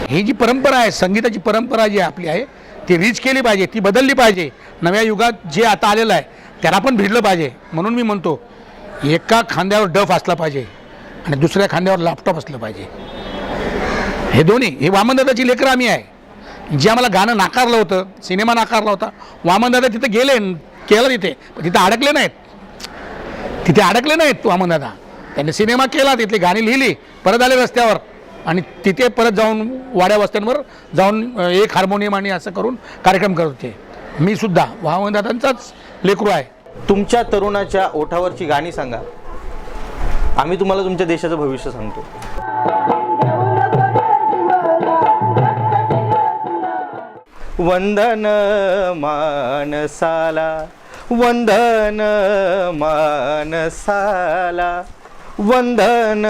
ही जी परंपरा आहे, संगीताची परंपरा जी आपली आहे ती रीच केली पाहिजे, ती बदलली पाहिजे. नव्या युगात जे आता आलेलं आहे त्याला पण भिडलं पाहिजे. म्हणून मी म्हणतो एका खांद्यावर डफ असला पाहिजे आणि दुसऱ्या खांद्यावर लॅपटॉप असलं पाहिजे. हे दोन्ही, हे वामनदादाची लेकरं आम्ही आहे. जे आम्हाला गाणं नाकारलं होतं, सिनेमा नाकारला होता, वामनदादा तिथे गेले, केलं तिथे, पण तिथे अडकले नाहीत. तिथे अडकले नाहीत वामनदादा. त्यांनी सिनेमा केला, तिथली गाणी लिहिली, परत आले रस्त्यावर आणि तिथे परत जाऊन वाड्या वस्त्यांवर जाऊन एक हार्मोनियम आणि असं करून कार्यक्रम करत होते. मी सुद्धा वामनदादांचाच लेकरू आहे. तुमच्या तरुणाच्या ओठावरची गाणी सांगा, आम्ही तुम्हाला तुमच्या देशाचं भविष्य सांगतो. वंदन मानसाला, वंदन मानसाला, वंदन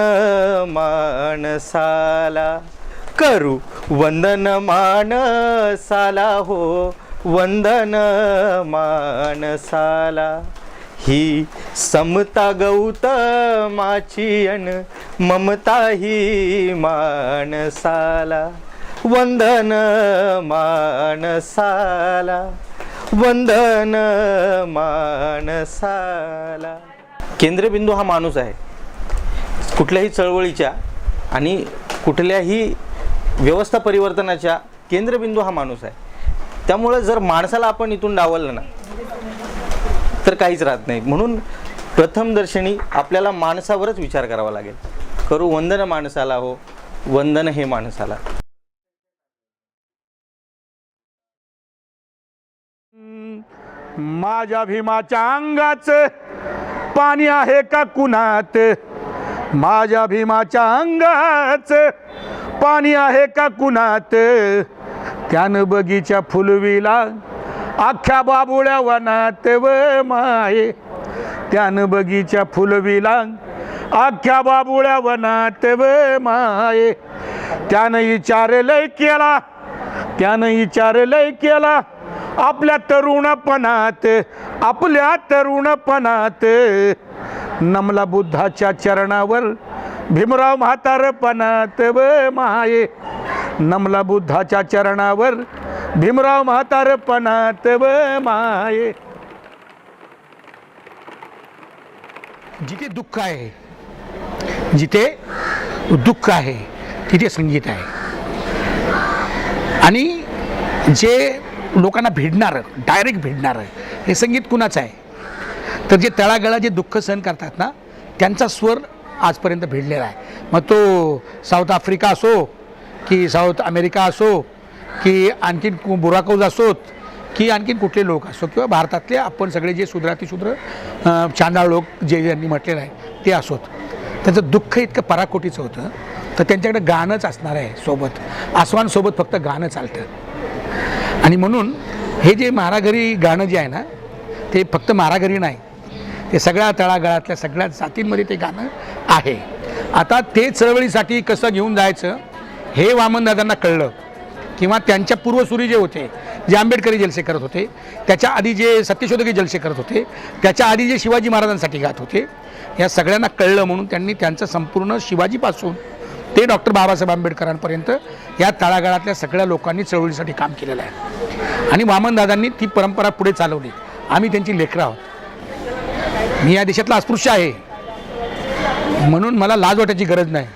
मानसाला, करू वंदन मानसाला हो, वंदन मानसाला. ही समता गौतमाची अन ममता ही मानसाला, वंदन मानसाला, वंदन मानसाला. केंद्रबिंदू हा माणूस आहे. कुठल्याही चळवळीच्या आणि कुठल्याही व्यवस्था परिवर्तनाच्या केंद्रबिंदू हा माणूस आहे. त्यामुळे जर माणसाला आपण इथून डावललं ना तर काहीच राहत नाही. म्हणून प्रथम दर्शनी आपल्याला माणसावरच विचार करावा लागेल. करू वंदन माणसाला हो, वंदन हे माणसाला. माझ्या भीमाच्या अंगाचं पाणी आहे का कुणात, माझ्या भीमाच्या अंगाचं पाणी आहे का कुणात. त्यानं बगीच्या फुलविला अख्ख्या बाबुळ्या वनात व माये, त्यानं बगीच्या फुलविला अख्ख्या बाबुळ्या वनात व माये. त्यानं विचारलंय केला, त्यानं विचारलंय केला आपल्या तरुणपणात, आपल्या तरुणपणात. नमला बुद्धाच्या चरणावर भीमराव म्हातारपणात व माये, नमला बुद्धाच्या चरणावर भीमराव म्हातारपणात व माये. जिथे दुःख आहे, जिथे दुःख आहे तिथे संगीत आहे. आणि जे लोकांना भिडणारं, डायरेक्ट भिडणारं हे संगीत कुणाचं आहे, तर जे तळागाळा जे दुःख सहन करतात ना त्यांचा स्वर आजपर्यंत भिडलेला आहे. मग तो साऊथ आफ्रिका असो की साऊथ अमेरिका असो की आणखीन बुराकौज असोत की आणखीन कुठले लोक असो किंवा भारतातले आपण सगळे जे शूद्रातिशूद्र चांदाळ लोक जे ज्यांनी म्हटलेलं आहे ते असोत, त्यांचं दुःख इतकं पराकोटीचं होतं तर त्यांच्याकडे गाणंच असणार आहे सोबत. आसवानसोबत फक्त गाणं चालतं. आणि म्हणून हे जे महाराघरी गाणं जे आहे ना ते फक्त महाराघरी नाही, ते सगळ्या तळागाळातल्या सगळ्या जातींमध्ये ते गाणं आहे. आता ते चळवळीसाठी कसं घेऊन जायचं हे वामनदादांना कळलं. किंवा त्यांच्या पूर्वसुरी जे होते, जे आंबेडकरी जलसे करत होते, त्याच्या आधी जे सत्यशोधकी जलसे करत होते, त्याच्या आधी जे शिवाजी महाराजांसाठी गात होते, या सगळ्यांना कळलं. म्हणून त्यांनी त्यांचं संपूर्ण शिवाजीपासून ते डॉक्टर बाबासाहेब आंबेडकरांपर्यंत या तळागाळातल्या सगळ्या लोकांनी चळवळीसाठी काम केलेलं आहे. आणि वामनदादांनी ती परंपरा पुढे चालवली. आम्ही त्यांची लेकरं आहोत. मी या देशातला अस्पृश्य आहे म्हणून मला लाज वाटायची गरज नाही.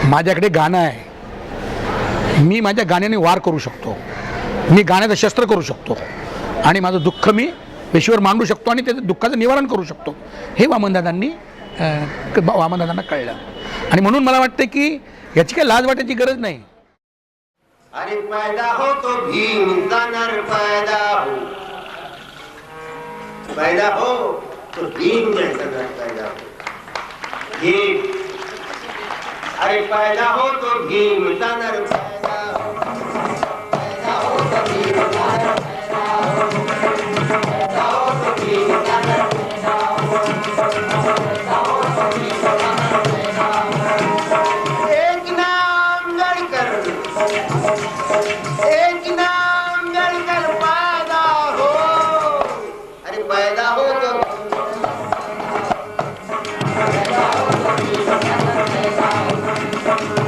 माझ्याकडे गाणं आहे, मी माझ्या गाण्याने वार करू शकतो, मी गाण्याचं शस्त्र करू शकतो आणि माझं दुःख मी पेशीवर मांडू शकतो आणि त्याचं दुःखाचं निवारण करू शकतो. हे वामनदादांना कळलं. आणि म्हणून मला वाटतं की याची काही लाज वाटायची गरज नाही. अरे पैदा हो तो भीम का नर पैदा हो, पैदा हो तो भीम जैसा नर पैदा हो. अरे पैदा हो तो भीम का नर पैदा हो, पैदा हो तो भीम का नर पैदा हो, पैदा हो तो भीम का नर पैदा हो, पैदा हो तो भीम का नर पैदा हो. एक नाम लड़कर, एक नाम लड़कर पैदा हो. अरे पैदा हो तो पैदा हो तो भीम का नर पैदा हो,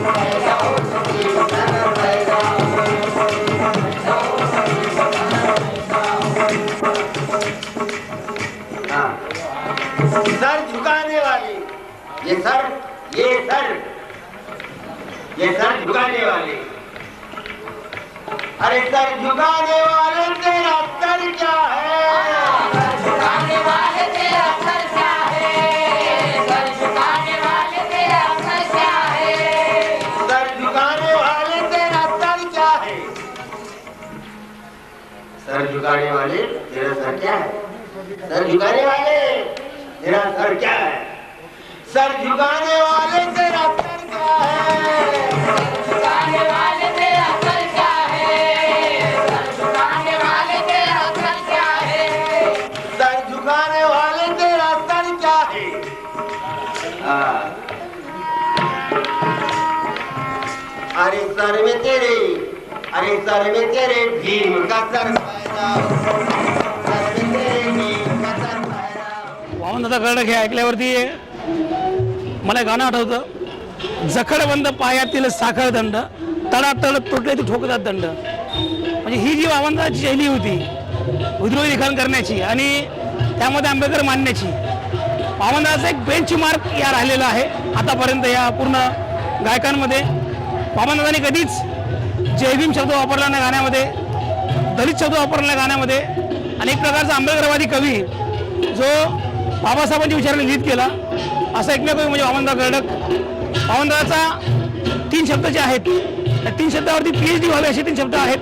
पैदा हो तो भीम का झुकाने वाले, ये सर झुकाने वाले। अरे सर झुकाने वाले तेरा सर क्या है? सर झुकाने वाले तेरा सर क्या है? सर झुकाने वाले तेरा सर क्या है? सर झुकाने वाले तेरा सर क्या है? सर झुकाने वाले तेरा सर क्या है? सर झुकाने वाले तेरा सर क्या है? सर झुकाने वाले तेरा सर क्या है? सर झुकाने वाले तेरा सर क्या है? सर झुकाने वाले तेरा सर क्या है? सर झुकाने वाले तेरा सर क्या है? अरे सर में तेरे भीम का सर पैदा हो। सर में तेरे भीम का सर पैदा हो। वामनदादा कर्डक हे ऐकल्यावरती मला गाणं आठवतं, जखडबंद पायातील साखर दंड, तडातड तुटले ती ठोकतात दंड. म्हणजे ही जी वामनदादाची शैली होती विद्रोही लिखाण करण्याची आणि त्यामध्ये आंबेडकर मांडण्याची, वामनदादाचा एक बेंच मार्क या राहिलेला आहे आतापर्यंत या पूर्ण गायकांमध्ये. वामनदादांनी कधीच जय भीम शब्द वापरला नाही गाण्यामध्ये, दलित शब्द वापरला नाही गाण्यामध्ये. आणि एक प्रकारचा आंबेडकरवादी कवी जो बाबासाहेबांच्या विचाराने लिहित केला असा एकमेव कवी म्हणजे वामनदादा कर्डक. वामनदादाचा 3 शब्द जे आहेत त्या 3 शब्दावरती PhD व्हावे असे 3 शब्द आहेत.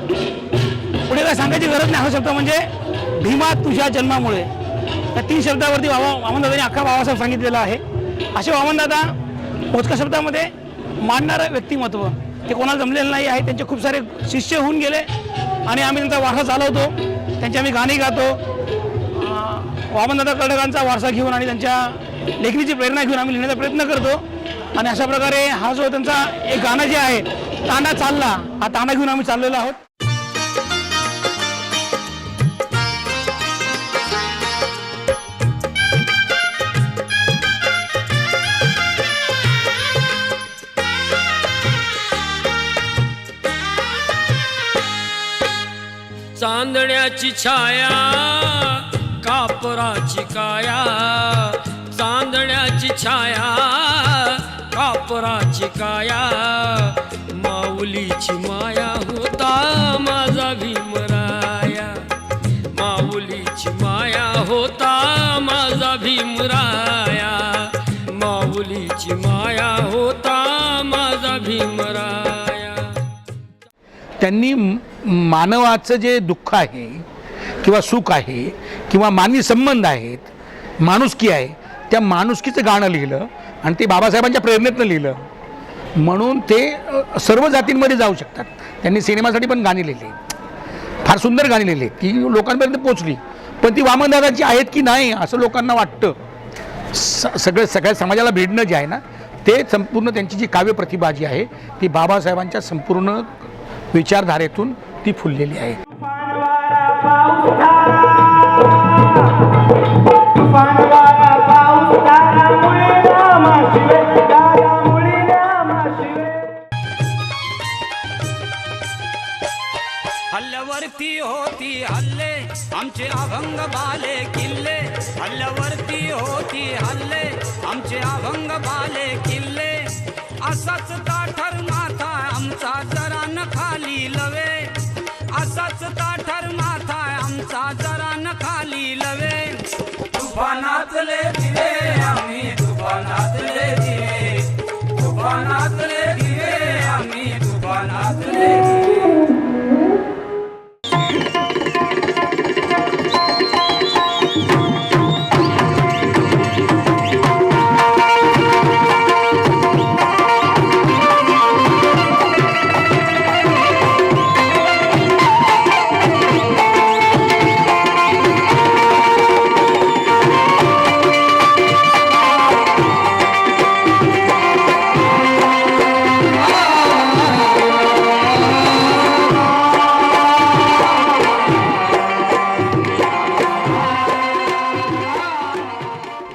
पुढे काय सांगायची गरज नाही. हा शब्द म्हणजे भीमा तुझ्या जन्मामुळे. त्या 3 शब्दावरती वामनदादांनी अख्खा बाबासाहेब सांगितलेला आहे. असे वामनदादा मोजक्या शब्दामध्ये मांडणारं व्यक्तिमत्व ते कोणाला जमलेलं नाही आहे. त्यांचे खूप सारे शिष्य होऊन गेले आणि आम्ही त्यांचा वारसा चालवतो, त्यांची आम्ही गाणी गातो. वामनदादा कर्डकांचा वारसा घेऊन आणि त्यांच्या लेखणीची प्रेरणा घेऊन आम्ही लिहिण्याचा प्रयत्न करतो. आणि अशा प्रकारे हा जो त्यांचा एक गाणं जे आहे तांडा चालला, हा तांडा घेऊन आम्ही चाललेलो आहोत. चांदण्याची छाया कापराची काया, चांदण्याची छाया कापराची काया, माऊलीची माया होता माझा भीमराया, माऊलीची माया होता माझा भीमराया, माऊलीची माया होता माझा भीमराया. त्यांनी मानवाचं जे दुःख आहे किंवा सुख आहे किंवा मानवी संबंध आहेत, माणुसकी आहे, त्या माणुसकीचं गाणं लिहिलं आणि ते बाबासाहेबांच्या प्रेरणेतनं लिहिलं. म्हणून ते सर्व जातींमध्ये जाऊ शकतात. त्यांनी सिनेमासाठी पण गाणी लिहिली, फार सुंदर गाणी लिहिली, ती लोकांपर्यंत पोचली. पण ती वामनदादाची आहेत की नाही असं लोकांना वाटतं. सगळ्या समाजाला भिडणं जे आहे ना, ते संपूर्ण त्यांची जी काव्य प्रतिभा जी आहे ती बाबासाहेबांच्या संपूर्ण विचारधारेतून ती फुललेली आहे. हल्ल्यावरती होती हल्ले आमचे अभंग बाले किल्ले, हल्ल्यावरती होती हल्ले आमचे अभंग बाले किल्ले, असाच ताठर माथा आमचा जरा न खाली लवे, असाच ताठर माथा आमचा जरा न खाली लवे. तुफानातले दिवे आम्ही तुफानातले दिवे, तुफानातले दिवे आम्ही तुफानातले दिवे.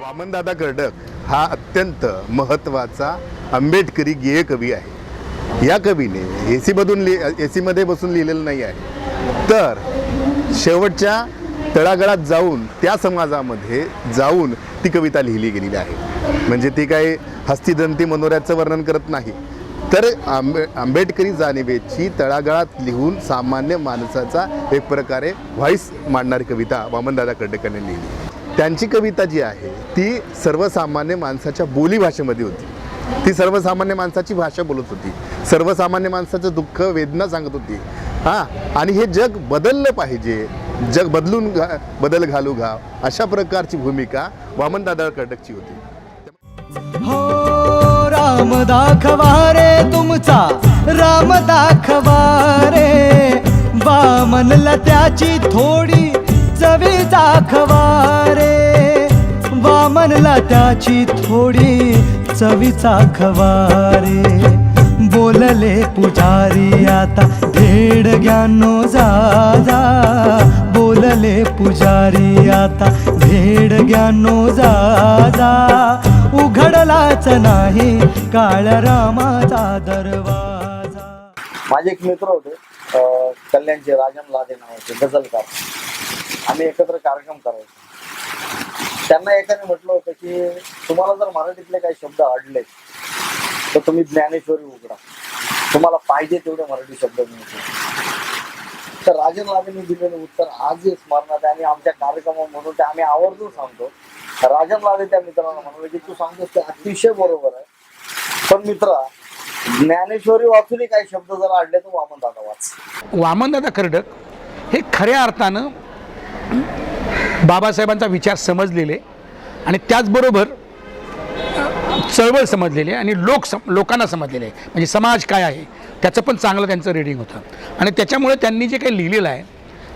वामनदादा कर्डक हा अत्यंत महत्त्वाचा आंबेडकरी गेय कवी आहे. या कवीने एसीमध्ये बसून लिहिलेलं नाही आहे, तर शेवटच्या तळागाळात जाऊन त्या समाजामध्ये जाऊन ती कविता लिहिली गेलेली आहे. म्हणजे ती काही हस्तिदंती मनोऱ्याचं वर्णन करत नाही, तर आंबेडकरी जाणिवेची तळागाळात लिहून सामान्य माणसाचा एक प्रकारे व्हॉइस मांडणारी कविता वामनदादा कर्डकांनी लिहिली. त्यांची कविता जी आहे ती सर्वसामान्य माणसाच्या बोलीभाषेमध्ये होती. ती सर्वसामान्य माणसाची भाषा बोलत होती, सर्वसामान्य माणसाचं दुःख वेदना सांगत होती. आणि हे जग बदललं पाहिजे, जग बदल घालू घाव, अशा प्रकारची भूमिका वामनदादा कर्डकची होती. हो राम दाखवा रे तुमचा, राम दाखवा रे, वामनला त्याची थोडी चवी दाखवा रे, वामनला त्याची थोडी चवी दाखवा रे. बोलले पुजारी आता धेड ज्ञानो जा, बोलले पुजारी आता धेड ज्ञानो जा, उघडलाच नाही काळ रामाचा दरवाजा. माझे एक मित्र होते कल्याणचे, राजन लादे नावाचे गझलकार. आम्ही एकत्र कार्यक्रम करायचो. त्यांना एकाने म्हटलं होतं की तुम्हाला जर मराठीतले काही शब्द अडले तर तुम्ही ज्ञानेश्वरी उघडा, तुम्हाला पाहिजे तेवढे मराठी शब्द मिळतील. तर राजन लादेंनी दिलेलं उत्तर आजही स्मरणात आहे आणि आमच्या कार्यक्रमामधून ते आम्ही आवर्जून सांगतो. राजन लादे त्या मित्रांना म्हणाले की तू सांगतोस ते अतिशय बरोबर आहे, पण मित्रा ज्ञानेश्वरी वाचूनही काही शब्द जर अडले तर वामनदादा वाच. वामनदादा कर्डक हे खऱ्या अर्थानं बाबासाहेबांचा विचार समजलेले आणि त्याचबरोबर चळवळ समजलेले आणि लोकांना समजलेले, म्हणजे समाज काय आहे त्याचं पण चांगलं त्यांचं रीडिंग होतं. आणि त्याच्यामुळे त्यांनी जे काही लिहिलेलं आहे,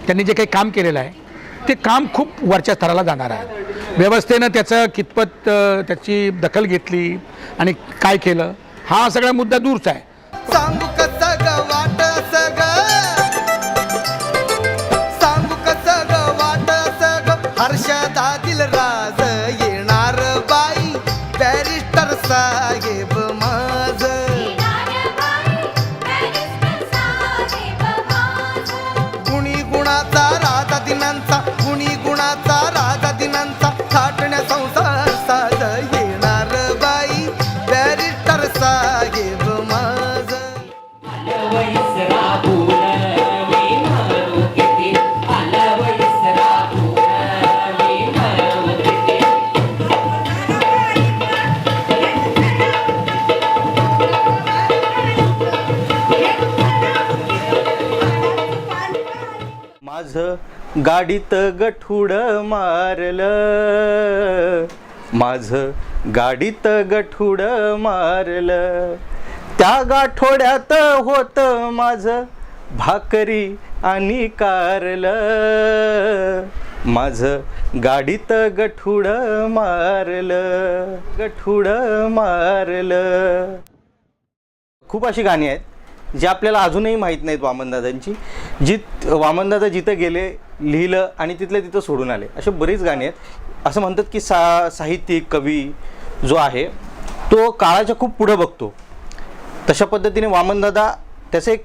त्यांनी जे काही काम केलेलं आहे ते काम खूप वरच्या स्तराला जाणार आहे. व्यवस्थेनं त्याचं कितपत त्याची दखल घेतली आणि काय केलं हा सगळा मुद्दा दूरचा आहे. सांगू कसं ग वाट सग, सांगू कसं ग वाट सग, हर्षदातील राज येणार बाई, बॅरिस्टर साहेब माझ. गुणी गुणाचा राधा दिनांचा, गुणी गुणाचा राधा दिनांचा, थाटण्या संसार साज येणार बाई, बॅरिस्टर साहेब माझ. माझं गाडीत गठुड मारलं, माझं गाडीत गठुड मारलं, त्या गाठोड्यात होत माझं भाकरी आणि कारलं, माझं गाडीत गठुड मारलं, गठुड मारलं. खूप अशी गाणी आहेत जी आपल्याला अजूनही माहीत नाहीत वामनदादांची, वामनदादा जिथं गेले लिहिलं आणि तिथल्या तिथं सोडून आले. असे बरीच गाणी आहेत. असं म्हणतात की साहित्यिक कवी जो आहे तो काळाच्या खूप पुढं बघतो. तशा पद्धतीने वामनदादा त्याचं एक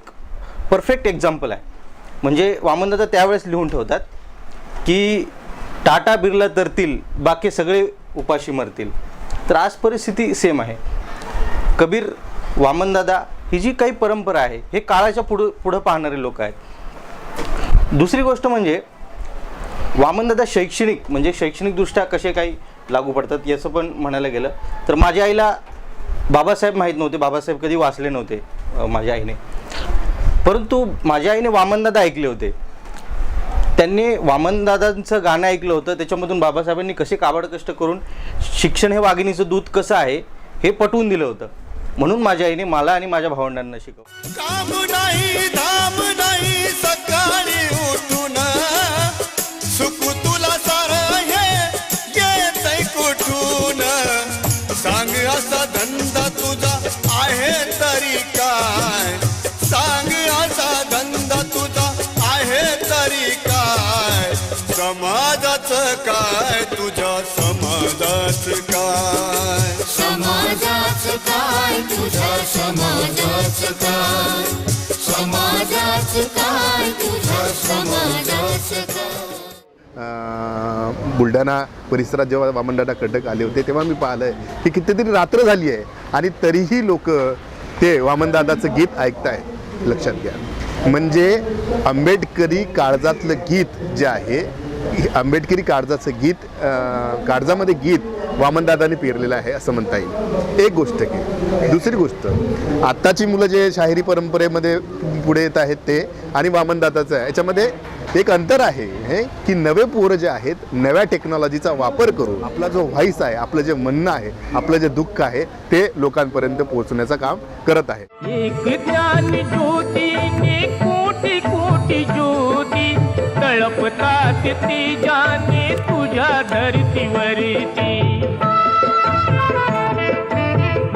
परफेक्ट एक्झाम्पल आहे. म्हणजे वामनदादा त्यावेळेस लिहून ठेवतात की टाटा बिर्ला तरतील, बाकी सगळे उपाशी मरतील. तर आज परिस्थिती सेम आहे. कबीर, वामनदादा ही जी काही परंपरा आहे हे काळाच्या पुढं पाहणारे लोक आहेत. दुसरी गोष्ट म्हणजे वामनदादा शैक्षणिकदृष्ट्या कसे काही लागू पडतात याचं पण म्हणायला गेलं तर माझ्या आईला बाबासाहेब माहीत नव्हते, बाबासाहेब कधी वाचले नव्हते माझ्या आईने, परंतु माझ्या आईने वामनदादा ऐकले होते. त्यांनी वामनदादांचं गाणं ऐकलं होतं, त्याच्यामधून बाबासाहेबांनी कसे काबाड कष्ट करून शिक्षण हे वाघिणीचं दूध कसं आहे हे पटवून दिलं होतं. म्हणून माझ्या आईने मला आणि माझ्या भावंडांना शिकवलं. काम नाही धाम नाही सकाळी उठून, सुख तुला सार हे येतंय कुठून, सांग असा धंदा तुझा आहे तरी काय, सांग असा धंदा तुझा आहे तरी काय, समाजाचं काय तुझ्या समाजाचं काय, समाजाचं काय तुझ्या समाजाचं काय, समाजाचं काय तुझ्या समाजाचं काय. बुलढाणा परिसरात जेव्हा वामनदादा खडक आले होते तेव्हा मी पाहिलं आहे की कितीतरी रात्र झाली आहे आणि तरीही लोक ते वामनदादाचं गीत ऐकताय. लक्षात घ्या, म्हणजे आंबेडकरी काळजातलं गीत जे आहे, आंबेडकरी काळजाचं गीत, काळजामध्ये गीत वामनदादांनी पेरलेलं आहे असं म्हणता येईल. एक गोष्ट की दुसरी गोष्ट, आत्ताची मुलं जे शाहिरी परंपरेमध्ये पुढे येत आहेत ते आणि वामनदादाचं आहे, याच्यामध्ये एक अंतर आहे हे की नवे पोरं जे आहेत नव्या टेक्नॉलॉजीचा वापर करून आपला जो व्हॉइस आहे, आपलं जे म्हणणं आहे, आपलं जे दुःख आहे ते लोकांपर्यंत पोहोचण्याचं काम करत आहे. एक ज्ञान ज्योती ने कोटी कोटी ज्योती तळपतात ती जाने तुझ्या धरतीवरती.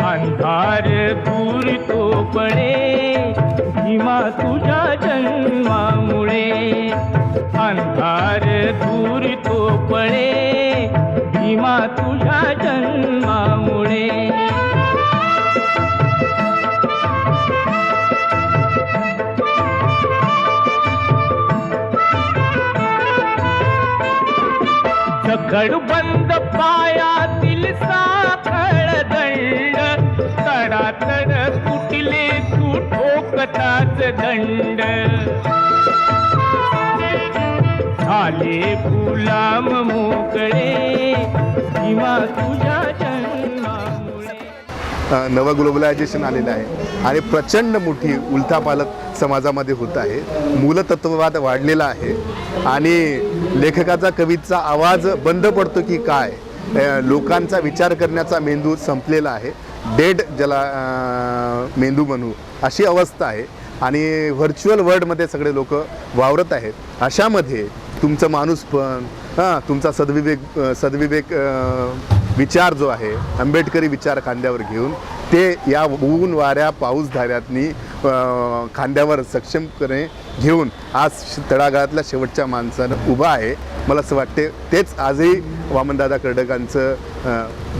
अंधार दूर तो पडे भीमा तुझ्या जन्मामुळे. अंधार दूर तो पडे भीमा तुझ्या जन्मामुळे. जखडबंद पायातील साखळ दंड तडातड कुठले तू ठोकताच दंड. झाले गुलाम मोकळे भीमा तुझ्या जन्मामुळे. नवं ग्लोबलायझेशन आलेलं आहे आणि प्रचंड मोठी उलथापालथ समाजामध्ये होत आहे. मूलतत्ववाद वाढलेला आहे आणि लेखकाचा कवीचा आवाज बंद पडतो की काय, लोकांचा विचार करण्याचा मेंदू संपलेला आहे. डेड ज्याला मेंदू म्हणू अशी अवस्था आहे आणि व्हर्च्युअल वर्ल्डमध्ये सगळे लोक वावरत आहेत. अशामध्ये तुमचं माणूसपण, तुमचा सद्विवेक विचार जो आहे, आंबेडकरी विचार खांद्यावर घेऊन ते या ऊन वाऱ्या पाऊस धाऱ्यातनी खांद्यावर सक्षमपणे घेऊन आज तळागाळातल्या शेवटच्या माणसानं उभा आहे. मला असं वाटते तेच आजही वामनदादा कर्डकांचं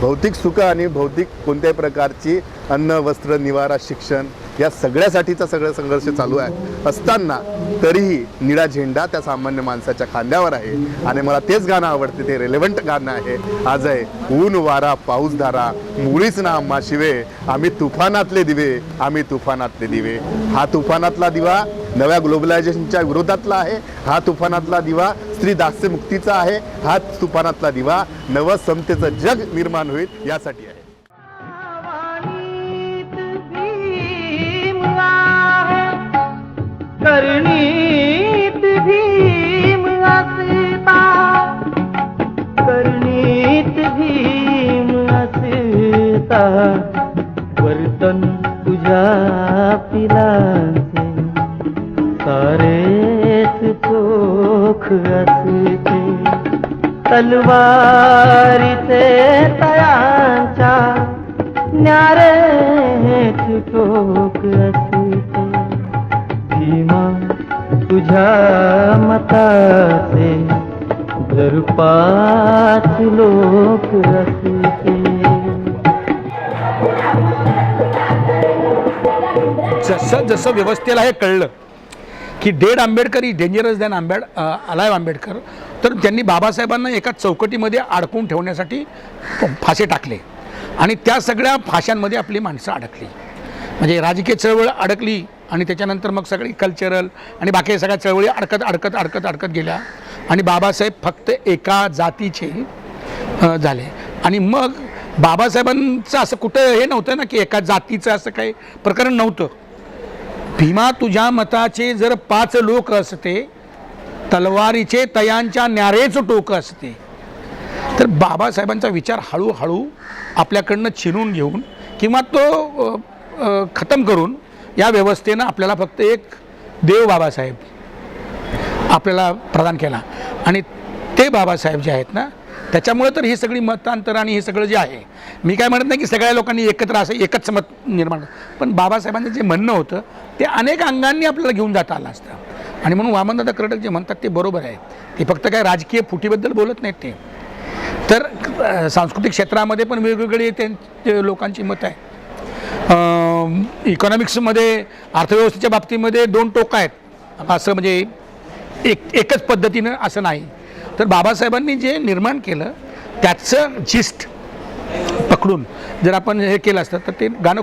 भौतिक सुख आणि भौतिक कोणत्याही प्रकारची अन्न, वस्त्र, निवारा, शिक्षण या सगळ्यासाठीचा सगळं संघर्ष चालू आहे असताना तरीही निळा झेंडा त्या सामान्य माणसाच्या खांद्यावर आहे. आणि मला तेच गाणं आवडते, ते रेलेव्हंट गाणं आहे. आज आहे ऊन वारा पाऊस धारा मुळीच ना आम्हा शिवे, आम्ही तुफानातले दिवे, आम्ही तुफानातले दिवे. हा तुफानातला दिवा नव्या ग्लोबलायझेशनच्या विरोधातला आहे. हा तुफानातला दिवा स्त्री दास्य मुक्तीचा आहे. हा तुफानातला दिवा नवं समतेचं जग निर्माण होईल यासाठी आहे. कर्णीत भीम असता, कर्णीत भीम असता, वर्तन तुझ्या पिलाचे सारेच चोख असते. तलवारीचे तळांच्या न्यारेच चोख असते. भीमा तुझ्या मताचे जर 5 लोक असते. जसं जसं व्यवस्थेला हे कळलं की dead Ambedkar is dangerous than alive Ambedkar, तर त्यांनी बाबासाहेबांना एका चौकटीमध्ये अडकवून ठेवण्यासाठी फासे टाकले आणि त्या सगळ्या फाशांमध्ये आपली माणसं अडकली. म्हणजे राजकीय चळवळ अडकली आणि त्याच्यानंतर मग सगळी कल्चरल आणि बाकी सगळ्या चळवळी अडकत गेल्या आणि बाबासाहेब फक्त एका जातीचे झाले. आणि मग बाबासाहेबांचं असं कुठं हे नव्हतं ना की एका जातीचं असं काही प्रकरण नव्हतं. भीमा तुझ्या मताचे जर 5 लोक असते, तलवारीचे तयांच्या न्यारेच टोक असते. तर बाबासाहेबांचा विचार हळूहळू आपल्याकडनं छिनून घेऊन किंवा तो खतम करून या व्यवस्थेनं आपल्याला फक्त एक देव बाबासाहेब आपल्याला प्रदान केला. आणि ते बाबासाहेब जे आहेत ना, त्याच्यामुळे तर ही सगळी मतांतर आणि हे सगळं जे आहे, मी काय म्हणत नाही की सगळ्या लोकांनी एकत्र असं एकच मत निर्माण, पण बाबासाहेबांचं जे म्हणणं होतं ते अनेक अंगांनी आपल्याला घेऊन जाता आलं असतं. आणि म्हणून वामनदादा कर्डक जे म्हणतात ते बरोबर आहे. ते फक्त काय राजकीय फुटीबद्दल बोलत नाहीत, ते तर सांस्कृतिक क्षेत्रामध्ये पण वेगवेगळी त्यांची लोकांची मतं आहे. इकॉनॉमिक्समध्ये अर्थव्यवस्थेच्या बाबतीमध्ये 2 टोकं आहेत असं, म्हणजे एकच पद्धतीनं असं नाही. तर बाबासाहेबांनी जे निर्माण केलं त्याचं जिस्ट पकडून जर आपण हे केलं असतं तर ते गाणं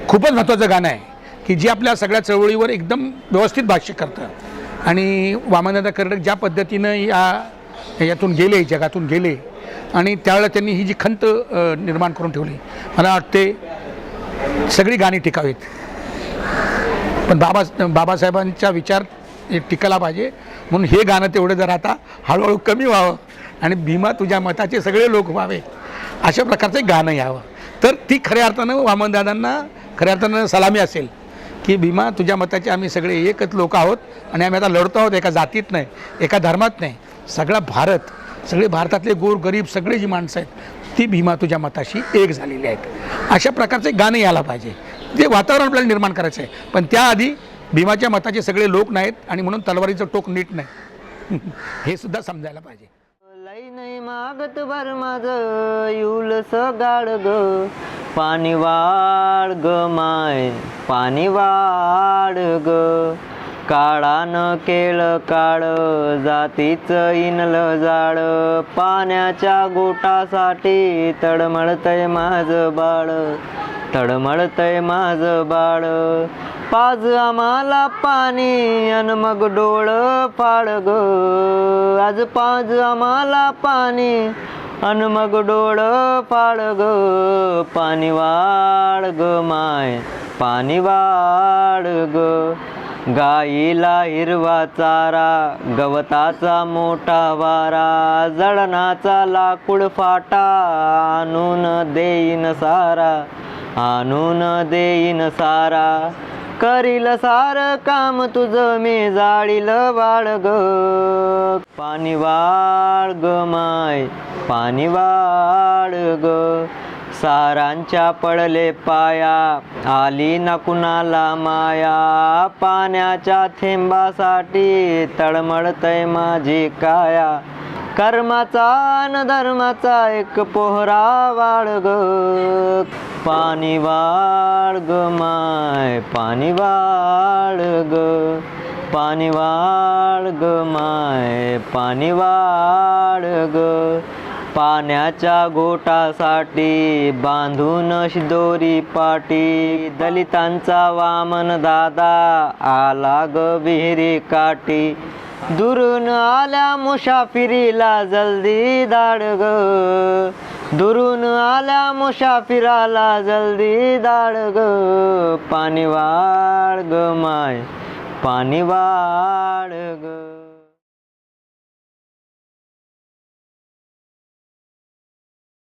खूपच महत्त्वाचं गाणं आहे की जे आपल्या सगळ्या चळवळीवर एकदम व्यवस्थित भाष्य करतं. आणि वामनदादा कर्डक ज्या पद्धतीनं यातून गेले, जगातून गेले आणि त्यावेळेला त्यांनी ही जी खंत निर्माण करून ठेवली, मला वाटते सगळी गाणी टिकावीत. पण बाबासाहेबांचा विचार टिकायला पाहिजे म्हणून हे गाणं तेवढं जर आता हळूहळू कमी व्हावं आणि भीमा तुझ्या मताचे सगळे लोक व्हावे अशा प्रकारचं गाणं यावं, तर ती खऱ्या अर्थानं वामनदादांना खऱ्या अर्थानं सलामी असेल की भीमा तुझ्या मताचे आम्ही सगळे एकच लोक आहोत आणि आम्ही आता लढतो आहोत एका जातीत नाही, एका धर्मात नाही, सगळा भारत, सगळे भारतातले गोर गरीब सगळे जी माणसं आहेत ती भीमा तुझ्या मताशी एक झालेली आहेत. अशा प्रकारचे गाणं यायला पाहिजे, जे वातावरण आपल्याला निर्माण करायचं आहे. पण त्याआधी भीमाच्या मताचे सगळे लोक नाहीत आणि म्हणून तलवारीचं टोक नीट नाही हे सुद्धा समजायला पाहिजे. लई नाही मागत भर माझ युलस गाड ग, पाणी वाढ ग माय पाणी वाढ ग, काळानं केळ काळ जातीचं इनलं जाळ, पाण्याच्या गोटासाठी तडमळतय माझं बाळ, तडमळतय माझं बाळ, पाज आम्हाला पाणी अन मग डोळ फाळ ग, आज पाज आम्हाला पाणी अन मग डोळ फाळ ग, पाणी वाढ ग माय पाणी वाढ ग, गाईला हिरवा चारा गवताचा मोठा वारा, जळणाचा लाकूड फाटा आणून देईन सारा, आणून देईन सारा, करील सार काम तुझं मी जाळील वाळ ग, पाणी वाळ ग माय पाणी वाळ ग, सारांच्या पडले पाया आली ना कुणाला माया, पाण्याच्या थेंबासाठी तळमळतय माझी काया, कर्माचा न धर्माचा एक पोहरा वाळ ग, पाणी वाळ ग माय पाणी वाळ ग, पाणी वाळ ग माय पाणी वाळ ग, पाण्याच्या गोटासाठी बांधून दोरी पाटी, दलितांचा वामन दादा आला ग विहिरी काठी, दुरून आल्या मुसाफिरीला जल्दी दाड ग, दुरून आल्या मुसाफिराला जल्दी दाड ग, पाणी वाळ ग माय पाणी वाळ ग.